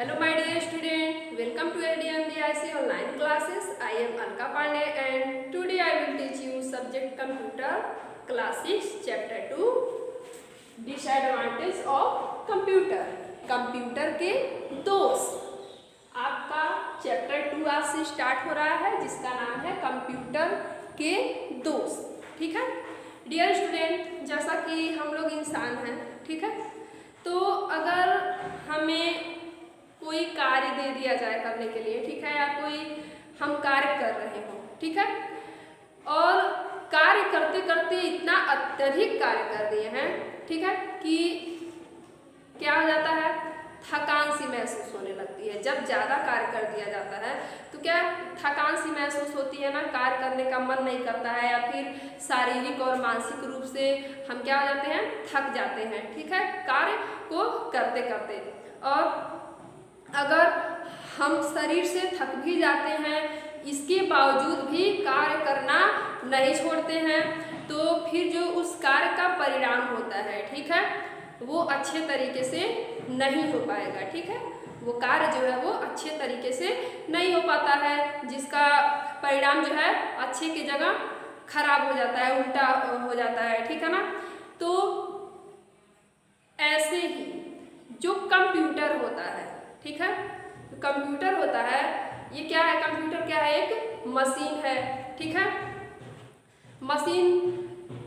Hello my dear student, welcome to ADMBIC online classes. I am Alka Pandey and today I will teach you subject computer class 6 chapter 2 disadvantage of computer. Computer के दोष आपका chapter 2 आज से start हो रहा है जिसका नाम है कंप्यूटर के दोष। ठीक है डियर स्टूडेंट, जैसा कि हम लोग इंसान हैं, ठीक है, तो अगर हमें कोई कार्य दे दिया जाए करने के लिए, ठीक है, या कोई हम कार्य कर रहे हो, ठीक है, और कार्य करते करते इतना अत्यधिक कार्य कर दिए हैं, ठीक है, कि क्या हो जाता है, थकान सी महसूस होने लगती है। जब ज़्यादा कार्य कर दिया जाता है तो क्या थकान सी महसूस होती है ना, कार्य करने का मन नहीं करता है, या फिर शारीरिक और मानसिक रूप से हम क्या हो जाते हैं, थक जाते हैं, ठीक है, कार्य को करते करते। और अगर हम शरीर से थक भी जाते हैं, इसके बावजूद भी कार्य करना नहीं छोड़ते हैं, तो फिर जो उस कार्य का परिणाम होता है, ठीक है, वो अच्छे तरीके से नहीं हो पाएगा। ठीक है, वो कार्य जो है वो अच्छे तरीके से नहीं हो पाता है, जिसका परिणाम जो है अच्छे की जगह खराब हो जाता है, उल्टा हो जाता है। ठीक है ना, तो ऐसे ही जो कंप्यूटर होता है, ठीक है, कंप्यूटर होता है, ये क्या है, कंप्यूटर क्या है, एक मशीन है। ठीक है, मशीन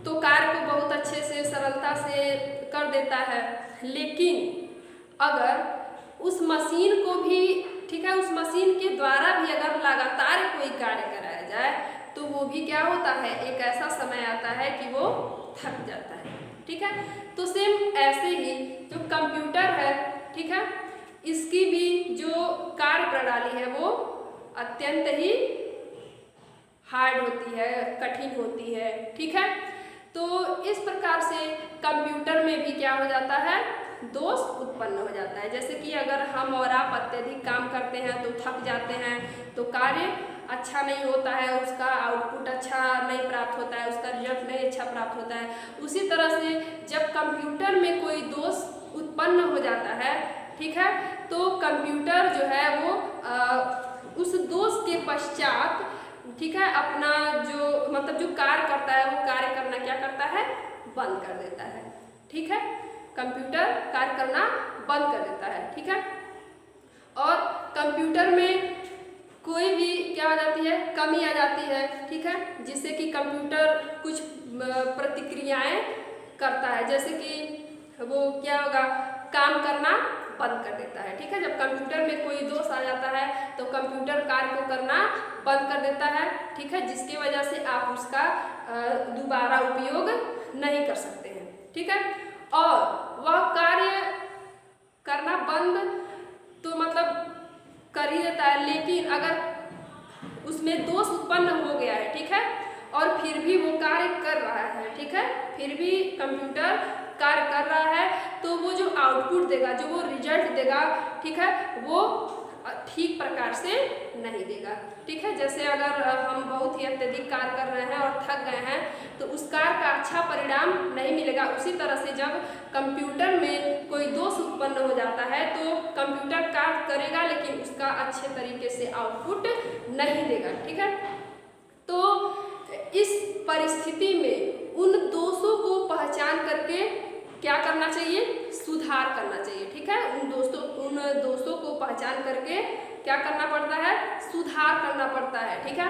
तो कार्य को बहुत अच्छे से सरलता से कर देता है, लेकिन अगर उस मशीन को भी, ठीक है, उस मशीन के द्वारा भी अगर लगातार कोई कार्य कराया जाए तो वो भी क्या होता है, एक ऐसा समय आता है कि वो थक जाता है। ठीक है, तो सेम ऐसे ही जो कंप्यूटर है, ठीक है, इसकी भी जो कार्य प्रणाली है वो अत्यंत ही हार्ड होती है, कठिन होती है। ठीक है, तो इस प्रकार से कंप्यूटर में भी क्या हो जाता है, दोष उत्पन्न हो जाता है। जैसे कि अगर हम और आप अत्यधिक काम करते हैं तो थक जाते हैं, तो कार्य अच्छा नहीं होता है, उसका आउटपुट अच्छा नहीं प्राप्त होता है, उसका रिजल्ट नहीं अच्छा प्राप्त होता है। उसी तरह से जब कंप्यूटर में कोई दोष उत्पन्न हो जाता है, ठीक है, तो कंप्यूटर जो है वो उस दोष के पश्चात, ठीक है, अपना जो मतलब जो कार्य करता है वो कार्य करना क्या करता है, बंद कर देता है। ठीक है, कंप्यूटर कार्य करना बंद कर देता है। ठीक है, और कंप्यूटर में कोई भी क्या आ जाती है, कमी आ जाती है, ठीक है, जिससे कि कंप्यूटर कुछ प्रतिक्रियाएं करता है, जैसे कि वो क्या होगा, काम करना बंद कर देता है। ठीक है, जब कंप्यूटर में कोई दोष आ जाता है तो कंप्यूटर कार्य को करना बंद कर देता है। ठीक है, जिसकी वजह से आप उसका दोबारा उपयोग नहीं कर सकते हैं। ठीक है, और वह कार्य करना बंद तो मतलब कर ही देता है, लेकिन अगर उसमें दोष उत्पन्न हो गया है, ठीक है, और फिर भी वो कार्य कर रहा है, ठीक है, फिर भी कंप्यूटर कार्य कर रहा है, तो वो जो आउटपुट देगा, जो वो रिजल्ट देगा, ठीक है, वो ठीक प्रकार से नहीं देगा। ठीक है, जैसे अगर हम बहुत ही अत्यधिक कार्य कर रहे हैं और थक गए हैं तो उस कार्य का अच्छा परिणाम नहीं मिलेगा। उसी तरह से जब कंप्यूटर में कोई दोष उत्पन्न हो जाता है तो कंप्यूटर कार्य करेगा, लेकिन उसका अच्छे तरीके से आउटपुट नहीं देगा। ठीक है, तो इस परिस्थिति में उन दोषों को पहचान करके क्या करना चाहिए, सुधार करना चाहिए। ठीक है, उन दोषों को पहचान करके क्या करना पड़ता है, सुधार करना पड़ता है। ठीक है,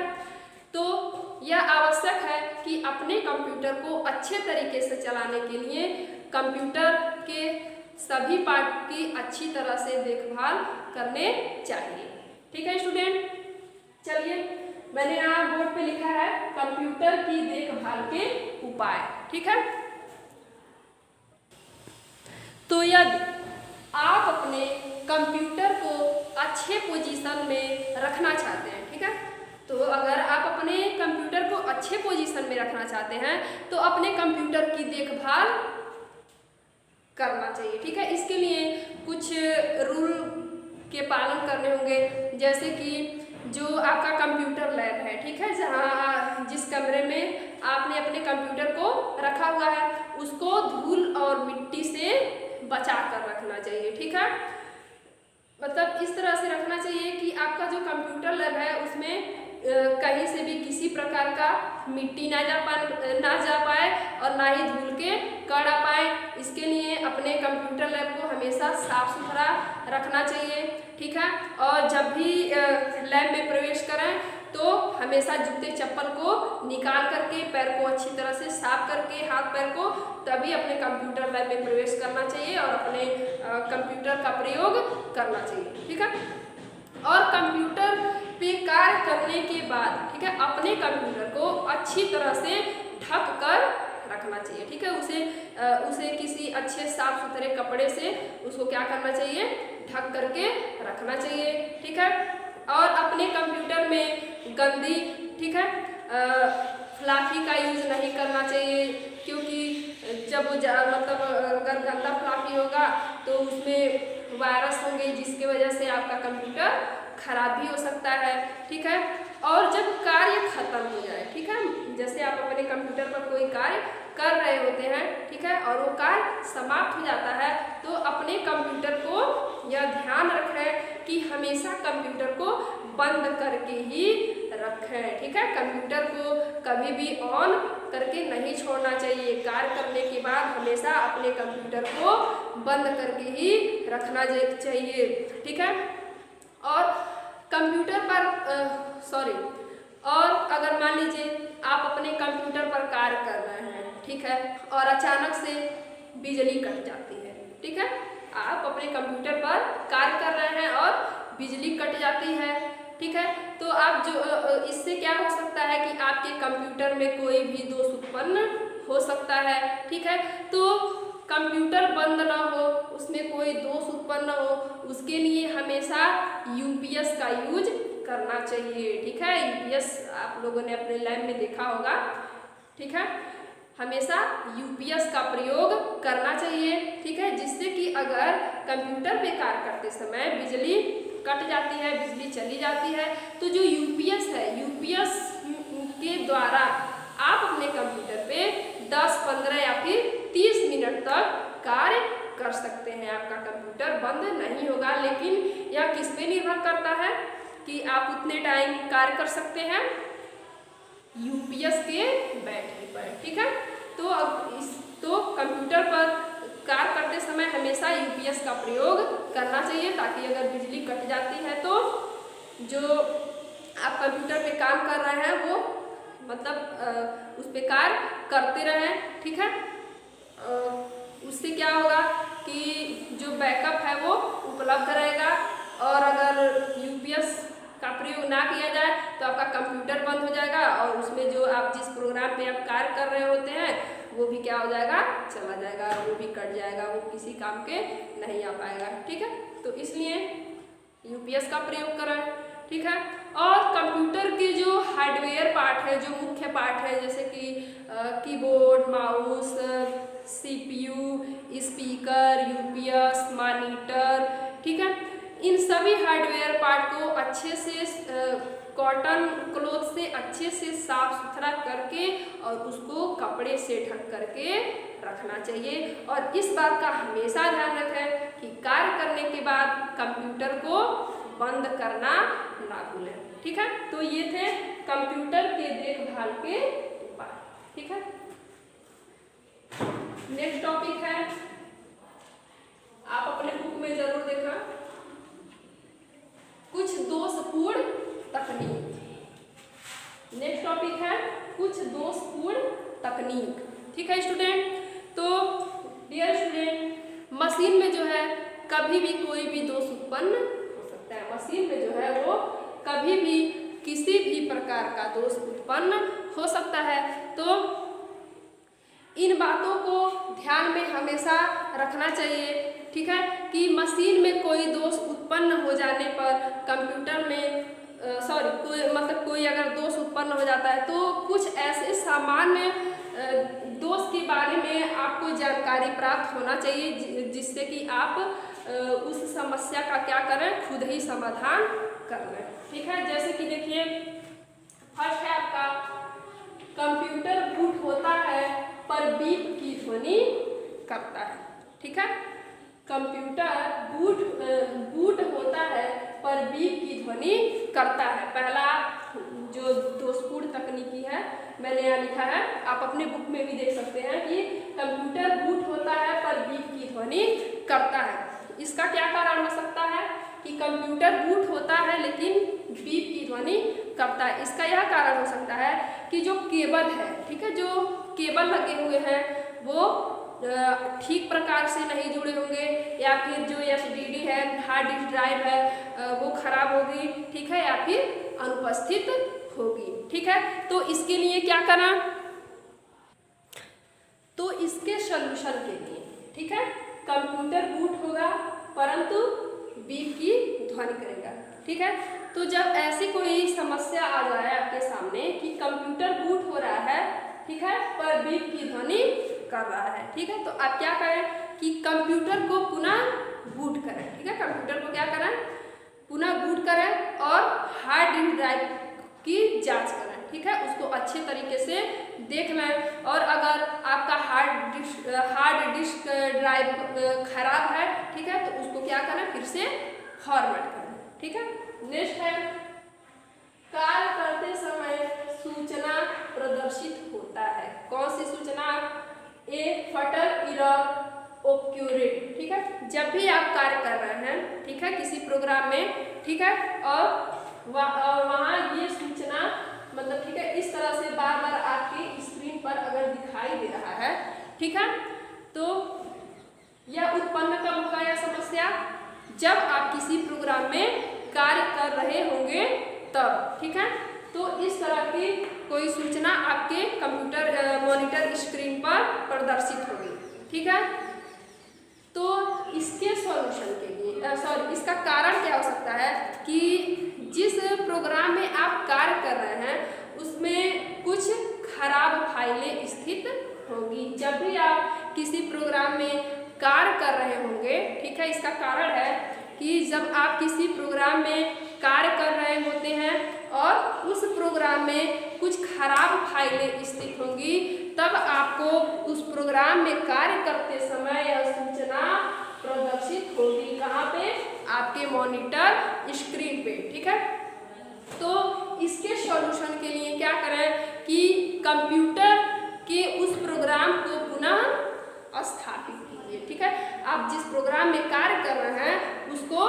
तो यह आवश्यक है कि अपने कंप्यूटर को अच्छे तरीके से चलाने के लिए कंप्यूटर के सभी पार्ट की अच्छी तरह से देखभाल करने चाहिए। ठीक है स्टूडेंट, चलिए मैंने यहाँ बोर्ड पे लिखा है कंप्यूटर की देखभाल के उपाय। ठीक है, तो यदि आप अपने कंप्यूटर को अच्छे पोजीशन में रखना चाहते हैं, ठीक है, तो अगर आप अपने कंप्यूटर को अच्छे पोजीशन में रखना चाहते हैं तो अपने कंप्यूटर की देखभाल करना चाहिए। ठीक है, इसके लिए कुछ रूल के पालन करने होंगे, जैसे कि जो आपका कंप्यूटर लैब है, ठीक है, जहाँ जिस कमरे में आपने अपने कंप्यूटर को रखा हुआ है उसको धूल और मिट्टी से बचा कर रखना चाहिए। ठीक है, मतलब इस तरह से रखना चाहिए कि आपका जो कंप्यूटर लैब है उसमें कहीं से भी किसी प्रकार का मिट्टी ना जा पाए और ना ही धूल के कण आ पाए। इसके लिए अपने कंप्यूटर लैब को हमेशा साफ सुथरा रखना चाहिए, ठीक है। और जब भी लैब में प्रवेश करें तो हमेशा जूते चप्पल को निकाल करके, पैर को अच्छी तरह से साफ करके, हाथ पैर को, तभी अपने कंप्यूटर लैब में प्रवेश करना चाहिए और अपने कंप्यूटर का प्रयोग करना चाहिए, ठीक है। और कंप्यूटर पे कार्य करने के बाद, ठीक है, अपने कंप्यूटर को अच्छी तरह से ढक कर रखना चाहिए, ठीक है। उसे किसी अच्छे साफ सुथरे कपड़े से उसको क्या करना चाहिए, ढक करके रखना चाहिए, ठीक है। और अपने कंप्यूटर में गंदी, ठीक है, फ्लाफी का यूज नहीं करना चाहिए, क्योंकि जब मतलब अगर गंदा फ्लाफी होगा तो उसमें वायरस होंगे जिसकी वजह से आपका कंप्यूटर खराब भी हो सकता है, ठीक है। और जब कार्य खत्म हो जाए, ठीक है, जैसे आप अपने कंप्यूटर पर कोई कार्य कर रहे होते हैं, ठीक है, और वो कार्य समाप्त हो जाता है, तो अपने कंप्यूटर को यह ध्यान रखें कि हमेशा कंप्यूटर को बंद करके ही रखें, ठीक है। कंप्यूटर को कभी भी ऑन करके नहीं छोड़ना चाहिए। कार्य करने के बाद हमेशा अपने कंप्यूटर को बंद करके ही रखना चाहिए, ठीक है। और कंप्यूटर पर और अगर मान लीजिए आप अपने कंप्यूटर पर कार्य कर रहे हैं, ठीक है, और अचानक से बिजली कट जाती है, ठीक है, आप अपने कंप्यूटर पर कार्य कर रहे हैं और बिजली कट जाती है, ठीक है, तो आप इससे क्या हो सकता है कि आपके कंप्यूटर में कोई भी दोष उत्पन्न हो सकता है, ठीक है। तो कंप्यूटर बंद ना हो, उसमें कोई दोष उत्पन्न हो, उसके लिए हमेशा यूपीएस का यूज करना चाहिए, ठीक है। यूपीएस आप लोगों ने अपने लैब में देखा होगा, ठीक है। हमेशा यूपीएस का प्रयोग करना चाहिए, ठीक है, जिससे कि अगर कंप्यूटर पे कार्य करते समय बिजली कट जाती है, बिजली चली जाती है, तो जो यूपीएस है, यूपीएस के द्वारा आप अपने कंप्यूटर पे 10, 15 या फिर 30 मिनट तक कार्य कर सकते हैं। आपका कंप्यूटर बंद नहीं होगा, लेकिन यह किस पे निर्भर करता है कि आप उतने टाइम कार्य कर सकते हैं, यूपीएस के बैटरी पर, ठीक है। तो कंप्यूटर पर कार्य करते समय हमेशा यूपीएस का प्रयोग करना चाहिए, ताकि अगर बिजली कट जाती है तो जो आप कंप्यूटर पे काम कर रहे हैं वो मतलब उस पर कार्य करते रहें, ठीक है। उससे क्या होगा कि जो बैकअप है वो उपलब्ध रहेगा, और अगर यूपीएस का प्रयोग ना किया जाए तो आपका कंप्यूटर बंद हो जाएगा और उसमें जो आप जिस प्रोग्राम पे आप कार्य कर रहे होते हैं वो भी क्या हो जाएगा, चला जाएगा, वो भी कट जाएगा, वो किसी काम के नहीं आ पाएगा, ठीक है। तो इसलिए यूपीएस का प्रयोग करें, ठीक है। और कंप्यूटर के जो हार्डवेयर पार्ट है, जो मुख्य पार्ट है, जैसे कि keyboard, mouse, CPU, speaker, UPS, monitor, ठीक है, इन सभी हार्डवेयर पार्ट को अच्छे से कॉटन क्लॉथ से अच्छे से साफ सुथरा करके और उसको कपड़े से ढक करके रखना चाहिए। और इस बात का हमेशा ध्यान रखें कि कार्य करने के बाद कंप्यूटर को बंद करना ना भूलें, ठीक है। तो ये थे कंप्यूटर के देखभाल के उपाय, ठीक है। नेक्स्ट टॉपिक है, आप अपने बुक में जरूर देखना, कुछ दोषपूर्ण तकनीक। नेक्स्ट टॉपिक है कुछ दोषपूर्ण तकनीक, ठीक है स्टूडेंट। तो डियर स्टूडेंट, मशीन में जो है कभी भी कोई भी दोष उत्पन्न हो सकता है। मशीन में जो है वो कभी भी किसी भी प्रकार का दोष उत्पन्न हो सकता है। तो इन बातों को ध्यान में हमेशा रखना चाहिए, ठीक है, कि मशीन में कोई दोष उत्पन्न हो जाने पर कंप्यूटर में कोई अगर दोष उत्पन्न हो जाता है तो कुछ ऐसे सामान्य दोष के बारे में आपको जानकारी प्राप्त होना चाहिए जिससे कि आप उस समस्या का क्या करें, खुद ही समाधान कर लें, ठीक है। जैसे कि देखिए, फर्स्ट है आपका कंप्यूटर बूट होता है पर बीप की ध्वनि करता है, ठीक है। कंप्यूटर बूट होता है पर बीप की ध्वनि करता है। पहला जो दोषपूर्ण तकनीकी है मैंने यहाँ लिखा है, आप अपने बुक में भी देख सकते हैं कि कंप्यूटर बूट होता है पर बीप की ध्वनि करता है। इसका क्या कारण हो सकता है कि कंप्यूटर बूट होता है लेकिन बीप की ध्वनि करता है। इसका यह कारण हो सकता है कि जो केबल है, ठीक है, जो केबल लगे हुए हैं वो ठीक प्रकार से नहीं जुड़े होंगे, या फिर जो एचडीडी है, हार्ड डिस्क ड्राइव है, वो खराब होगी, ठीक है, या फिर अनुपस्थित होगी, ठीक है। तो इसके लिए क्या करना, तो इसके सॉल्यूशन के लिए, ठीक है, कंप्यूटर बूट होगा परंतु बीप की ध्वनि करेगा, ठीक है। तो जब ऐसी कोई समस्या आ जाए आपके सामने कि कंप्यूटर बूट हो रहा है, ठीक है, पर बीप की ध्वनि कर रहा है, ठीक है, तो आप क्या करें कि कंप्यूटर को पुनः बूट करें, ठीक है, कंप्यूटर को क्या करें, पुनः बूट करें और हार्ड डिस्क ड्राइव की जांच करें, ठीक है, उसको अच्छे तरीके से देख लें। और अगर आपका हार्ड डिस्क ड्राइव खराब है, ठीक है, तो उसको क्या करें, फिर से फॉर्मेट करें, ठीक है। नेक्स्ट है, कार्य करते समय सूचना प्रदर्शित होता है। कौन सी सूचना, ए फटल एरर ओक्यूरेड, ठीक है, जब भी आप कार्य कर रहे हैं, ठीक है, किसी प्रोग्राम में, ठीक है, और वहाँ ये सूचना मतलब, ठीक है, इस तरह से बार बार आपकी स्क्रीन पर अगर दिखाई दे रहा है, ठीक है, तो यह उत्पन्न कब होगा यह समस्या, जब आप किसी प्रोग्राम में कार्य कर रहे होंगे तब, ठीक है। तो इस तरह की कोई सूचना आपके कंप्यूटर मॉनिटर स्क्रीन पर प्रदर्शित होगी, ठीक है। तो इसके सॉल्यूशन के लिए इसका कारण क्या हो सकता है कि जिस प्रोग्राम में आप कार्य कर रहे हैं उसमें कुछ खराब फाइलें स्थित होंगी। जब भी आप किसी प्रोग्राम में कार्य कर रहे होंगे, ठीक है, इसका कारण है कि जब आप किसी प्रोग्राम में कार्य कर रहे होते हैं और उस प्रोग्राम में कुछ खराब फाइलें स्थित होंगी, तब आपको उस प्रोग्राम में कार्य करते समय यह सूचना प्रदर्शित होगी। कहाँ पे, आपके मॉनिटर स्क्रीन पे, ठीक है। तो इसके सॉल्यूशन के लिए क्या करें कि कंप्यूटर के उस प्रोग्राम को पुनः स्थापित कीजिए, ठीक है। आप जिस प्रोग्राम में कार्य कर रहे हैं उसको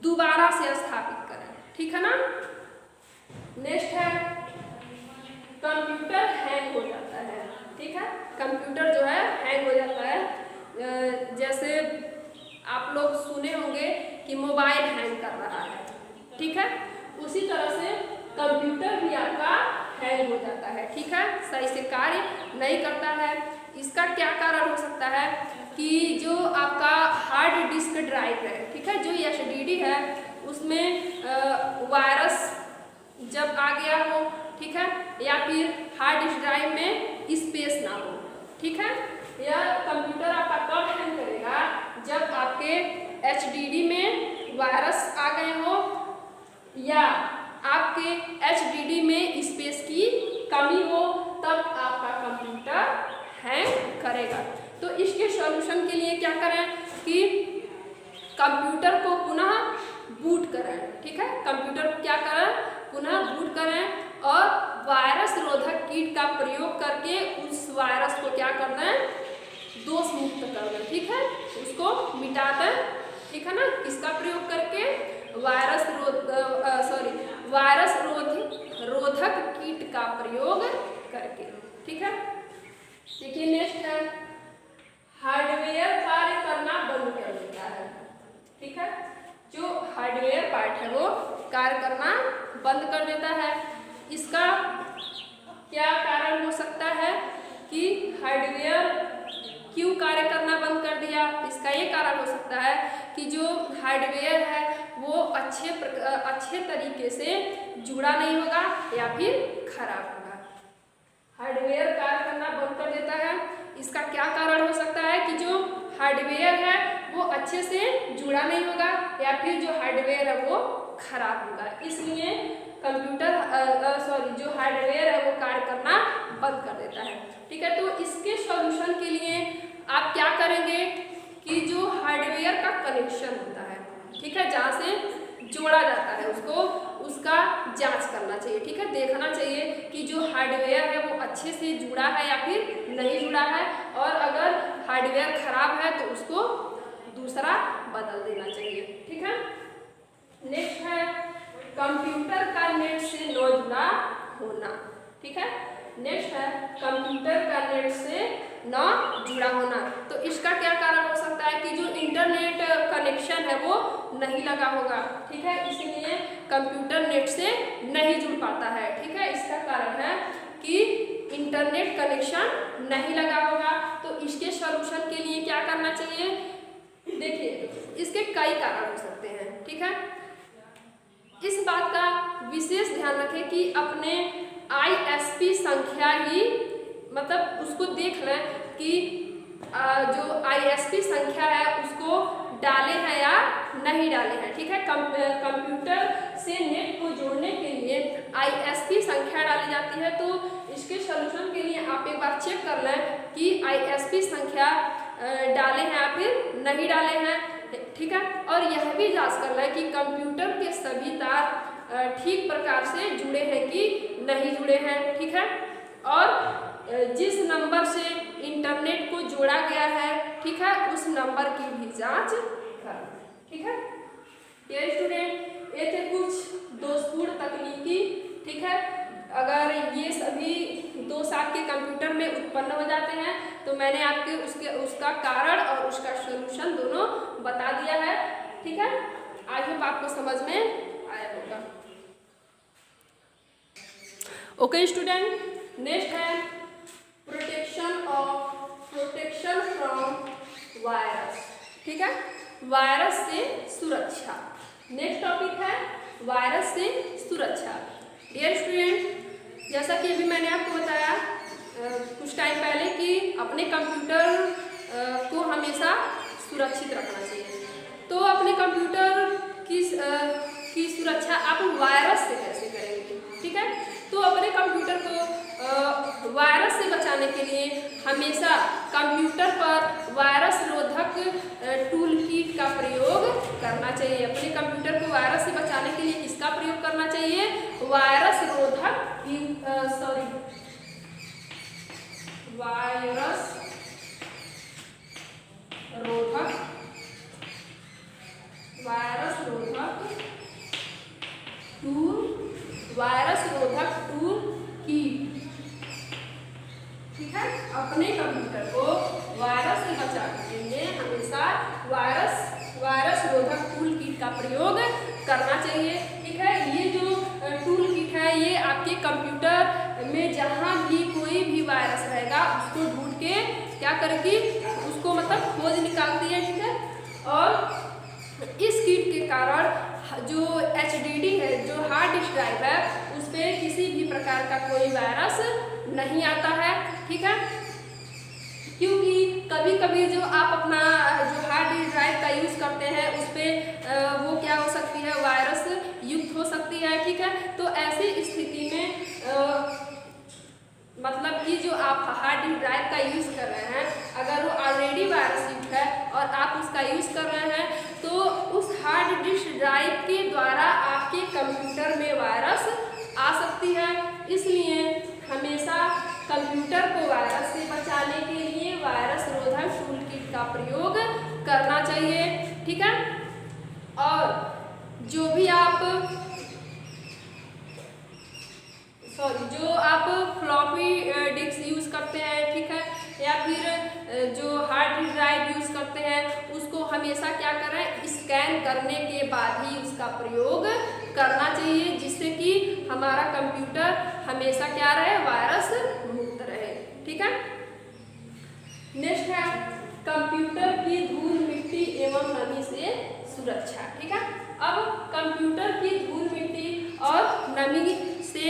दोबारा से स्थापित करें, ठीक है ना। नेक्स्ट है, कंप्यूटर हैंग हो जाता है, ठीक है, कंप्यूटर जो है हैंग हो जाता है। जैसे आप लोग सुने होंगे कि मोबाइल हैंग कर रहा है, ठीक है, उसी तरह से कंप्यूटर भी आपका हैंग हो जाता है, ठीक है, सही से कार्य नहीं करता है। इसका क्या कारण हो सकता है कि जो आपका हार्ड डिस्क ड्राइव है, ठीक है, जो एचडीडी है, उसमें वायरस जब आ गया हो, ठीक है, या फिर हार्ड डिस्क ड्राइव में स्पेस ना हो, ठीक है। यह कंप्यूटर आपका कब हैंग करेगा, जब आपके एचडीडी में वायरस आ गए हो या आपके एचडीडी में स्पेस की कमी हो, तब आपका कंप्यूटर हैंग करेगा। तो इसके सॉल्यूशन के लिए क्या करें कि कंप्यूटर को पुनः बूट करें, ठीक है, कंप्यूटर को क्या करें, पुनः बूट करें और वायरस रोधक किट का प्रयोग करके उस वायरस को क्या कर दें, दोष मुक्त कर दें, ठीक है, उसको मिटा दें, ठीक है ना। किसका प्रयोग करके, वायरस रोधक किट का प्रयोग करके, ठीक है। देखिए नेक्स्ट है, हार्डवेयर कार्य करना बंद कर देता है, ठीक है, जो हार्डवेयर पार्ट है वो कार्य करना बंद कर देता है। इसका क्या कारण हो सकता है कि हार्डवेयर क्यों कार्य करना बंद कर दिया, इसका ये कारण हो सकता है कि जो हार्डवेयर है वो अच्छे तरीके से जुड़ा नहीं होगा या फिर खराब होगा। हार्डवेयर कार्य करना बंद कर देता है, इसका क्या कारण हो सकता है कि जो हार्डवेयर है वो अच्छे से जुड़ा नहीं होगा या फिर जो हार्डवेयर है वो खराब होगा, इसलिए जो हार्डवेयर है वो कार्य करना बंद कर देता है, ठीक है। तो इसके सॉल्यूशन के लिए आप क्या करेंगे कि जो हार्डवेयर का कनेक्शन होता है, ठीक है, जहाँ से जोड़ा जाता है उसको, उसका जांच करना चाहिए, ठीक है, देखना चाहिए कि जो हार्डवेयर है वो अच्छे से जुड़ा है या फिर नहीं जुड़ा है, और अगर हार्डवेयर खराब है तो उसको दूसरा बदल देना चाहिए, ठीक है। नेक्स्ट है कंप्यूटर का नेट से न जुड़ा होना, ठीक है। नेक्स्ट है कंप्यूटर का नेट से न जुड़ा होना। तो इसका क्या कारण हो सकता है कि जो इंटरनेट कनेक्शन है वो नहीं लगा होगा, ठीक है, इसीलिए कंप्यूटर नेट से नहीं जुड़ पाता है, ठीक है। इसका कारण है कि इंटरनेट कनेक्शन नहीं लगा होगा। तो इसके सॉल्यूशन के लिए क्या करना चाहिए? देखिए, इसके कई कारण हो सकते हैं, ठीक है। इस बात का विशेष ध्यान रखें कि अपने ISP संख्या ही, मतलब उसको देख लें कि जो ISP संख्या है उसको डाले हैं या नहीं डाले हैं, ठीक है। कंप्यूटर से नेट को जोड़ने के लिए ISP संख्या डाली जाती है। तो इसके सॉल्यूशन के लिए आप एक बार चेक कर लें कि ISP संख्या डाले हैं या फिर नहीं डाले हैं, ठीक है। और यह भी जांच कर लें कि कंप्यूटर के सभी तार ठीक प्रकार से जुड़े हैं कि नहीं जुड़े हैं, ठीक है। और जिस नंबर से इंटरनेट को जोड़ा गया है, ठीक है, उस नंबर की भी जांच करें, ठीक है। ये स्टूडेंट, ये थे कुछ दोषपूर्ण तकनीकी, ठीक है। अगर ये सभी दोष आपके कंप्यूटर में उत्पन्न हो जाते हैं तो मैंने आपके उसका कारण और उसका सॉल्यूशन दोनों बता दिया है, ठीक है। आई होप आपको समझ में आया होगा। ओके स्टूडेंट, नेक्स्ट है प्रोटेक्शन फ्रॉम वायरस, ठीक है, वायरस से सुरक्षा। नेक्स्ट टॉपिक है वायरस से सुरक्षा। डियर स्टूडेंट, जैसा कि अभी मैंने आपको बताया कुछ टाइम पहले कि अपने कंप्यूटर को हमेशा सुरक्षित रखना चाहिए। तो अपने कंप्यूटर की सुरक्षा आप वायरस से कैसे करेंगे, ठीक है। तो अपने कंप्यूटर को वायरस से बचाने के लिए हमेशा कंप्यूटर पर वायरस रोधक टूल किट का प्रयोग करना चाहिए। अपने कंप्यूटर को वायरस से बचाने के लिए किसका प्रयोग करना चाहिए? वायरस रोधक वायरस रोधक टूल किट, ठीक है। अपने कंप्यूटर को वायरस से बचाने के लिए हमेशा वायरस रोधक टूल किट का प्रयोग करना चाहिए, ठीक है। ये जो टूल किट है ये आपके कंप्यूटर में जहाँ भी कोई भी वायरस रहेगा उसको ढूंढ के क्या करेगी, उसको मतलब खोज निकालती है, ठीक है। और इस किट के कारण जो HDD है, जो हार्ड डिस्क ड्राइव है, उस पर किसी भी प्रकार का कोई वायरस नहीं आता है, ठीक है। क्योंकि कभी कभी जो आप अपना जो हार्ड डिस्क ड्राइव का यूज़ करते हैं उस पर वो क्या हो सकती है, वायरस युक्त हो सकती है, ठीक है। तो ऐसी स्थिति में मतलब कि जो आप हार्ड डिस्क ड्राइव का यूज़ कर रहे हैं, अगर वो ऑलरेडी वायरस युक्त है और आप उसका यूज़ कर रहे हैं तो उस हार्ड डिस्क ड्राइव के द्वारा आपके कंप्यूटर में वायरस आ सकती है। इसलिए हमेशा कंप्यूटर को वायरस से बचाने के लिए वायरस रोधक टूल किट का प्रयोग करना चाहिए, ठीक है। और जो आप फ्लॉपी डिस्क यूज़ करते हैं, ठीक है, या फिर जो हार्ड डिस्क ड्राइव यूज़ करते हैं उसको हमेशा क्या करें, स्कैन करने के बाद ही उसका प्रयोग करना चाहिए, जिससे कि हमारा कंप्यूटर हमेशा क्या रहे, वायरस मुक्त रहे, ठीक है। नेक्स्ट है कंप्यूटर की धूल मिट्टी एवं नमी से सुरक्षा, ठीक है। अब कंप्यूटर की धूल मिट्टी और नमी से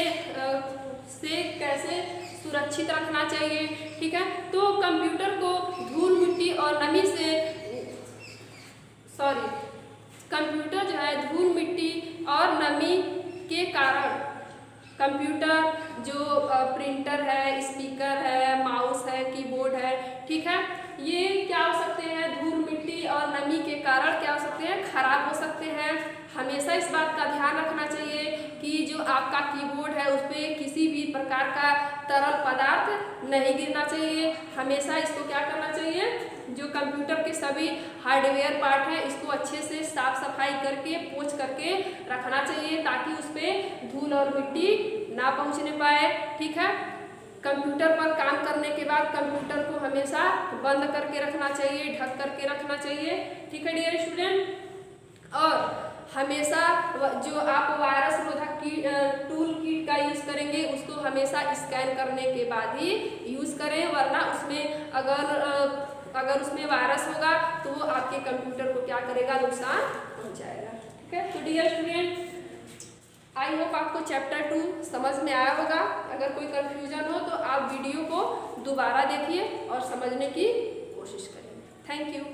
कैसे सुरक्षित रखना चाहिए, ठीक है। तो कंप्यूटर को धूल मिट्टी और नमी से कंप्यूटर जो है धूल मिट्टी और नमी के कारण कंप्यूटर जो प्रिंटर है, स्पीकर है, माउस है, कीबोर्ड है, ठीक है, ये क्या हो सकते हैं, धूल मिट्टी नमी के कारण क्या हो सकते हैं, खराब हो सकते हैं। हमेशा इस बात का ध्यान रखना चाहिए कि जो आपका कीबोर्ड है उस पर किसी भी प्रकार का तरल पदार्थ नहीं गिरना चाहिए। हमेशा इसको क्या करना चाहिए, जो कंप्यूटर के सभी हार्डवेयर पार्ट है इसको अच्छे से साफ सफाई करके पोंछ करके रखना चाहिए, ताकि उस पर धूल और मिट्टी ना पहुंचने पाए। ठीक है, कंप्यूटर पर काम करने के बाद कंप्यूटर को हमेशा बंद करके रखना चाहिए, ढक करके रखना चाहिए। ठीक है डियर स्टूडेंट, और हमेशा जो आप वायरस रोधक की टूल किट का यूज़ करेंगे उसको हमेशा स्कैन करने के बाद ही यूज़ करें, वरना उसमें अगर उसमें वायरस होगा तो वो आपके कंप्यूटर को क्या करेगा, नुकसान पहुंचाएगा। ठीक है, तो डियर स्टूडेंट आई होप आपको चैप्टर 2 समझ में आया होगा। अगर कोई कंफ्यूजन हो तो आप वीडियो को दोबारा देखिए और समझने की कोशिश करें। Thank you.